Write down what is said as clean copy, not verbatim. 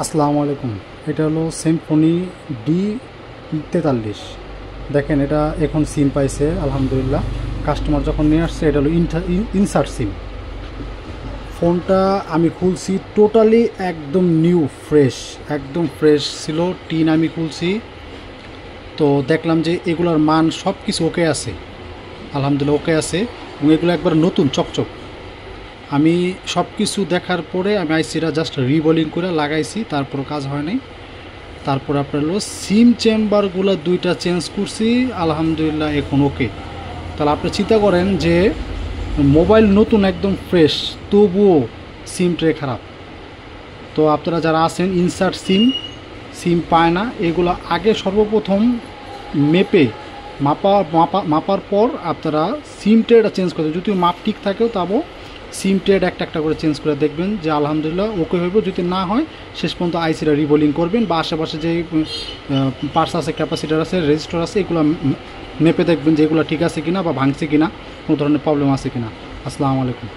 আসসালামু আলাইকুম। এটা হলো সিম্ফনি D43। দেখেন এটা এখন সিম পাইছে আলহামদুলিল্লাহ। কাস্টমার যখন নিয়ে আসছে এটা হলো ইনসার্ট সিম। ফোনটা আমি খুলছি টোটালি একদম নিউ একদম ফ্রেশ ছিল। টিন আমি খুলছি তো দেখলাম যে এগুলোর মান সব কিছু ওকে আছে, আলহামদুলিল্লাহ ওকে আছে এবং এগুলো একবার নতুন চকচক। আমি সব কিছু দেখার পরে আমি আইসিটা জাস্ট রিবোলিং করে লাগাইছি, তারপর কাজ হয় নাই। তারপর আপনার হলো সিম চেম্বারগুলো দুইটা চেঞ্জ করছি, আলহামদুলিল্লাহ এখন ওকে। তাহলে আপনি চিন্তা করেন যে মোবাইল নতুন একদম ফ্রেশ, তবুও সিম ট্রে খারাপ। তো আপনারা যারা আছেন ইনসার্ট সিম পায় না, এগুলো আগে সর্বপ্রথম মেপে মাপার পর আপনারা সিম ট্রেটা চেঞ্জ করতে, যদি মাপ ঠিক থাকেও তাও সিম ট্রেড একটা একটা করে চেঞ্জ করে দেখবেন যে আলহামদুলিল্লাহ ওকে হইব। যদি না হয় শেষ পর্যন্ত আইসিটা রিবোলিং করবেন বা আশেপাশে যে পার্টস আছে, ক্যাপাসিটার আছে, রেজিস্টার আছে, এগুলো মেপে দেখবেন যে এগুলো ঠিক আছে কিনা বা ভাঙছে কিনা, কোনো ধরনের প্রবলেম আছে কিনা। আসসালামু আলাইকুম।